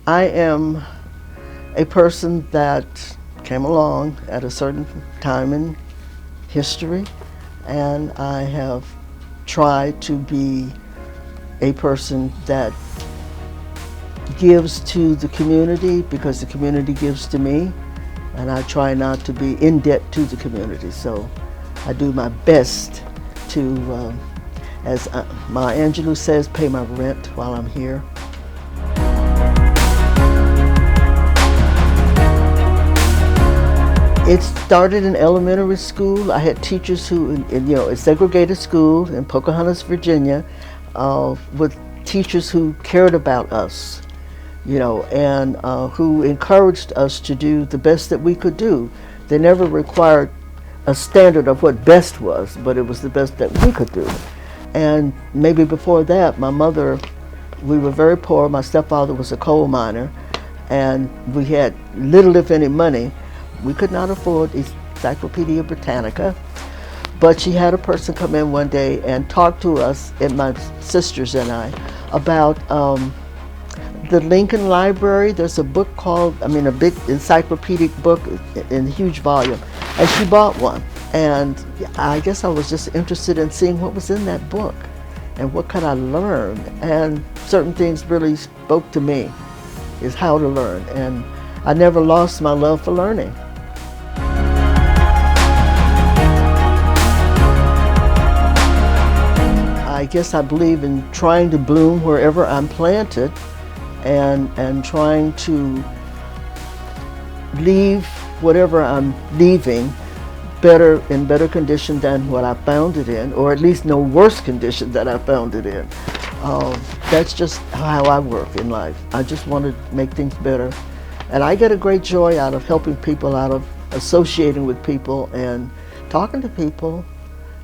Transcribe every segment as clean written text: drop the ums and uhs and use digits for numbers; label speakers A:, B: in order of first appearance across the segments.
A: I am a person that came along at a certain time in history, and I have tried to be a person that gives to the community because the community gives to me, and I try not to be in debt to the community. So I do my best to, as Maya Angelou says, pay my rent while I'm here. It started in elementary school. I had teachers who, a segregated school in Pocahontas, Virginia, with teachers who cared about us, and who encouraged us to do the best that we could do. They never required a standard of what best was, but it was the best that we could do. And maybe before that, my mother, we were very poor. My stepfather was a coal miner, and we had little, if any, money. We could not afford Encyclopedia Britannica, but she had a person come in one day and talk to us, and my sisters and I, about the Lincoln Library. There's a book called, a big encyclopedic book in a huge volume, and she bought one. And I guess I was just interested in seeing what was in that book and what could I learn. And certain things really spoke to me, is how to learn. And I never lost my love for learning. I guess I believe in trying to bloom wherever I'm planted, and trying to leave whatever I'm leaving in better condition than what I found it in, or at least no worse condition than I found it in. That's just how I work in life. I just want to make things better. And I get a great joy out of helping people, out of associating with people and talking to people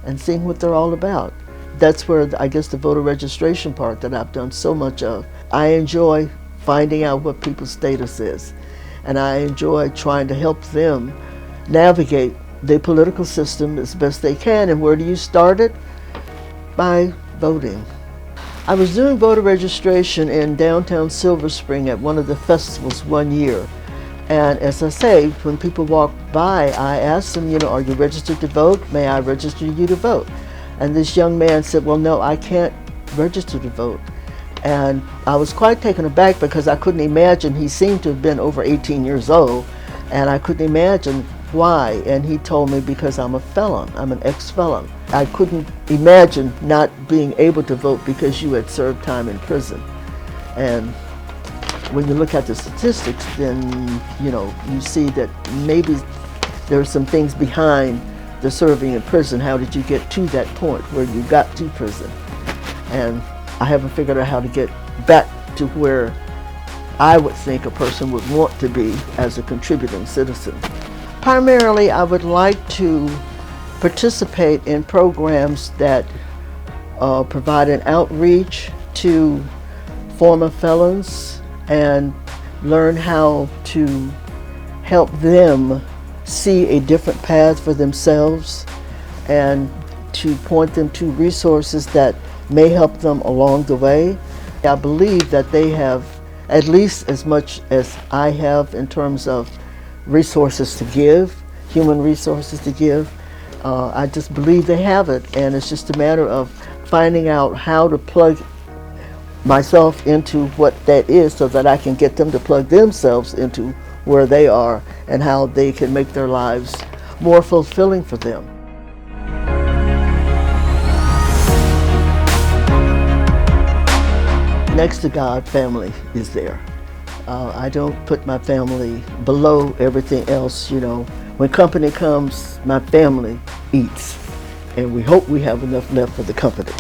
A: and seeing what they're all about. That's where I guess the voter registration part that I've done so much of. I enjoy finding out what people's status is, and I enjoy trying to help them navigate the political system as best they can. And where do you start it? By voting. I was doing voter registration in downtown Silver Spring at one of the festivals one year. And as I say, when people walk by, I asked them, are you registered to vote? May I register you to vote? And this young man said, well, no, I can't register to vote. And I was quite taken aback because I couldn't imagine. He seemed to have been over 18 years old, and I couldn't imagine why. And he told me, because I'm a felon, I'm an ex-felon. I couldn't imagine not being able to vote because you had served time in prison. And when you look at the statistics, then you see that maybe there are some things behind the serving in prison. How did you get to that point where you got to prison? And I haven't figured out how to get back to where I would think a person would want to be as a contributing citizen. Primarily, I would like to participate in programs that provide an outreach to former felons and learn how to help them see a different path for themselves, and to point them to resources that may help them along the way. I believe that they have at least as much as I have in terms of resources to give, human resources to give. I just believe they have it, and it's just a matter of finding out how to plug myself into what that is so that I can get them to plug themselves into where they are and how they can make their lives more fulfilling for them. Next to God, family is there. I don't put my family below everything else. When company comes, my family eats, and we hope we have enough left for the company.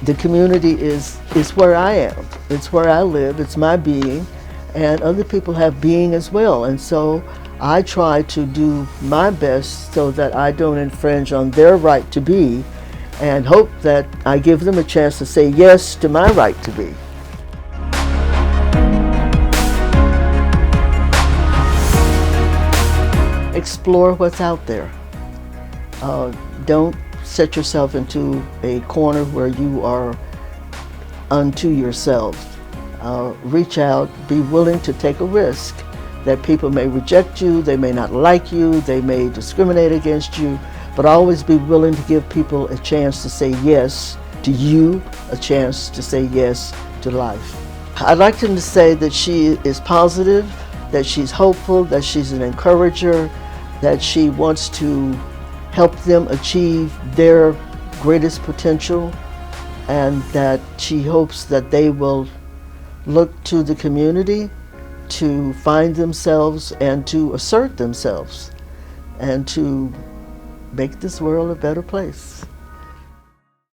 A: The community is where I am. It's where I live. It's my being, and other people have being as well. And so I try to do my best so that I don't infringe on their right to be, and hope that I give them a chance to say yes to my right to be. Explore what's out there. Don't set yourself into a corner where you are unto yourself. reach out, be willing to take a risk. That people may reject you, they may not like you, they may discriminate against you, but always be willing to give people a chance to say yes to you, a chance to say yes to life. I'd like them to say that she is positive, that she's hopeful, that she's an encourager, that she wants to help them achieve their greatest potential, and that she hopes that they will look to the community to find themselves and to assert themselves and to make this world a better place.